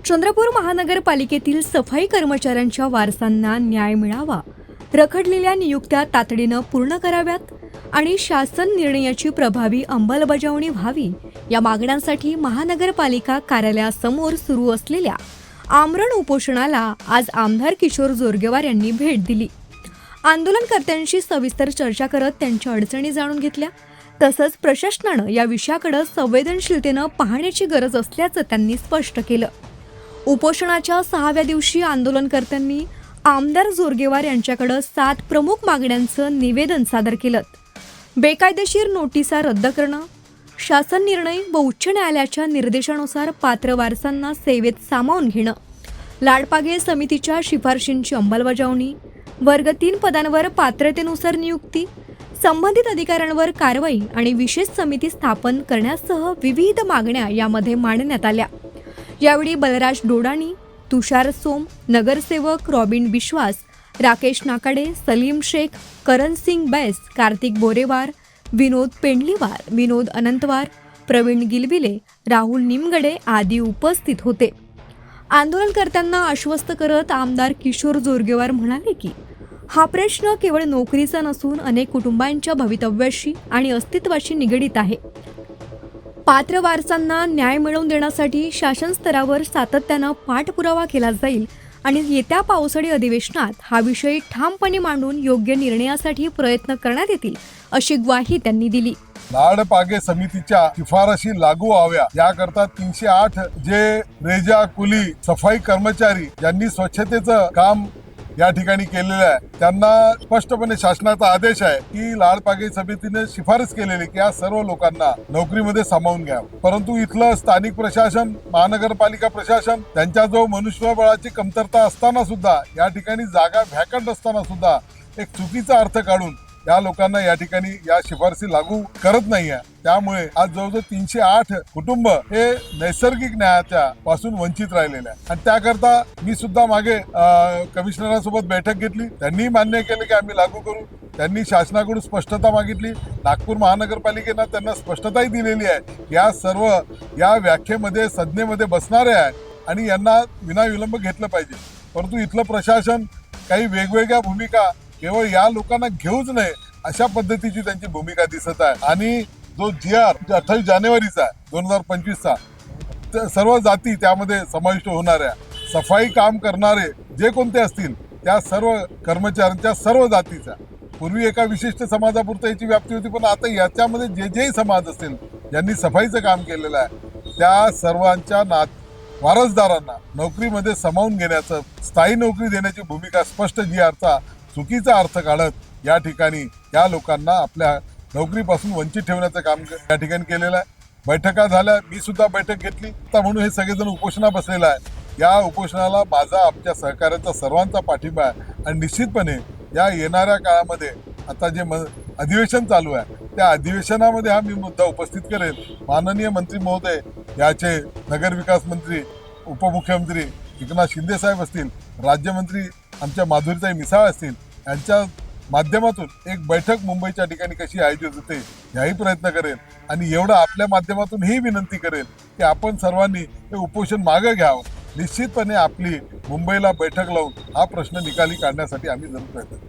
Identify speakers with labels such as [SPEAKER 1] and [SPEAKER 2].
[SPEAKER 1] चंद्रपूर महानगरपालिकेतील सफाई कर्मचाऱ्यांच्या वारसांना न्याय मिळावा, रखडलेल्या नियुक्त्या तातडीनं पूर्ण कराव्यात आणि शासन निर्णयाची प्रभावी अंमलबजावणी व्हावी या मागण्यांसाठी महानगरपालिका कार्यालयासमोर सुरू असलेल्या आमरण उपोषणाला आज आमदार किशोर जोरगेवार यांनी भेट दिली। आंदोलनकर्त्यांशी सविस्तर चर्चा करत त्यांच्या अडचणी जाणून घेतल्या। तसंच प्रशासनानं या विषयाकडे संवेदनशीलतेनं पाहण्याची गरज असल्याचं त्यांनी स्पष्ट केलं। उपोषणाच्या 6व्या दिवशी आंदोलनकर्त्यांनी आमदार जोरगेवार यांच्याकडे 7 प्रमुख मागण्यांचं निवेदन सादर केलं। बेकायदेशीर नोटिसा रद्द करणं, शासन निर्णय व उच्च न्यायालयाच्या निर्देशानुसार पात्र वारसांना सेवेत सामावून घेणं, लाडपागे समितीच्या शिफारशींची अंमलबजावणी, वर्ग 3 पदांवर पात्रतेनुसार नियुक्ती, संबंधित अधिकाऱ्यांवर कारवाई आणि विशेष समिती स्थापन करण्यासह विविध मागण्या यामध्ये मांडण्यात आल्या। यावेळी बलराज डोडाणी, तुषार सोम, नगरसेवक रॉबिन बिश्वास, राकेश नाकाडे, सलीम शेख, करण सिंग बैस, कार्तिक बोरेवार, विनोद पेंडलीवार, विनोद अनंतवार, प्रवीण गिलबिले, राहुल निमगडे आदी उपस्थित होते। आंदोलनकर्त्यांना आश्वस्त करत आमदार किशोर जोरगेवार म्हणाले की हा प्रश्न केवळ नोकरीचा नसून अनेक कुटुंबांच्या भवितव्याशी आणि अस्तित्वाशी निगडीत आहे। पात्र वारसांना न्याय मिळवून देण्यासाठी शासन स्तरावर सातत्यानं पाठपुरावा केला जाईल आणि येत्या पावसाळी अधिवेशनात हा विषय ठामपणे मांडून योग्य निर्णयासाठी प्रयत्न करण्यात येतील अशी ग्वाही त्यांनी दिली।
[SPEAKER 2] लाडपागे समितीच्या शिफारशी लागू व्हाव्या याकरता 308 जे रेजा कुली सफाई कर्मचारी ज्यांनी स्वच्छतेचं काम या ठिकाणी केलेलं आहे त्यांना स्पष्टपणे शासनाचा आदेश आहे की लाडपागे समितीने शिफारस केलेली की या सर्व लोकांना नोकरीमध्ये सामावून घ्यावं। परंतु इथलं स्थानिक प्रशासन, महानगरपालिका प्रशासन त्यांच्या जो मनुष्यबळाची कमतरता असताना सुद्धा या ठिकाणी जागा व्हॅकंट असताना सुद्धा एक चुकीचा अर्थ काढून या लोकांना या ठिकाणी या शिफारसी लागू करत नाहीये। त्यामुळे आज जवळजवळ 308 कुटुंब हे नैसर्गिक न्यायाच्या पासून वंचित राहिलेले आहे आणि त्याकरता मी सुद्धा मागे कमिशनरांसोबत बैठक घेतली। त्यांनी मान्य केले की आम्ही लागू करू। त्यांनी शासनाकडून स्पष्टता मागितली। नागपूर महानगरपालिकेनं त्यांना स्पष्टताही दिलेली आहे या सर्व या व्याख्येमध्ये संज्ञेमध्ये बसणारे आहे आणि यांना विनाविलंब घेतलं पाहिजे। परंतु इथलं प्रशासन काही वेगवेगळ्या भूमिका केवळ या लोकांना घेऊच नये अशा पद्धतीची त्यांची भूमिका दिसत आहे आणि जो GR 28 जानेवारीचा 2025चा सर्व जाती त्यामध्ये समाविष्ट होणाऱ्या सफाई काम करणारे जे कोणते असतील त्या सर्व कर्मचाऱ्यांच्या सर्व जातीचा, पूर्वी एका विशिष्ट समाजापुरता याची व्याप्ती होती पण आता याच्यामध्ये जे समाज असतील ज्यांनी सफाईचं काम केलेलं आहे त्या सर्वांच्या वारसदारांना नोकरीमध्ये सामावून घेण्याचं, स्थायी नोकरी देण्याची भूमिका स्पष्ट GRचा चुकीचा अर्थ काढत या ठिकाणी या लोकांना आपल्या नोकरीपासून वंचित ठेवण्याचं काम या ठिकाणी केलेलं आहे। बैठका झाल्या, मी सुद्धा बैठक घेतली म्हणून हे सगळेजण उपोषणा बसलेला आहे। या उपोषणाला माझा आमच्या सहकार्याचा सर्वांचा पाठिंबा आहे आणि निश्चितपणे या येणाऱ्या काळामध्ये आता जे अधिवेशन चालू आहे त्या अधिवेशनामध्ये हा मी मुद्दा उपस्थित करेल। माननीय मंत्री महोदय, याचे नगरविकास मंत्री, उपमुख्यमंत्री एकनाथ शिंदे साहेब असतील, राज्यमंत्री आमच्या माधुरीताई मिसाळ असतील, यांच्या माध्यमातून एक बैठक मुंबईच्या ठिकाणी कशी आयोजित होते याही प्रयत्न करेल आणि एवढं आपल्या माध्यमातून ही विनंती करेल की आपण सर्वांनी हे उपोषण मागे घ्यावं। निश्चितपणे आपली मुंबईला बैठक लावून हा प्रश्न निकाली काढण्यासाठी आम्ही जरूर प्रयत्न करू।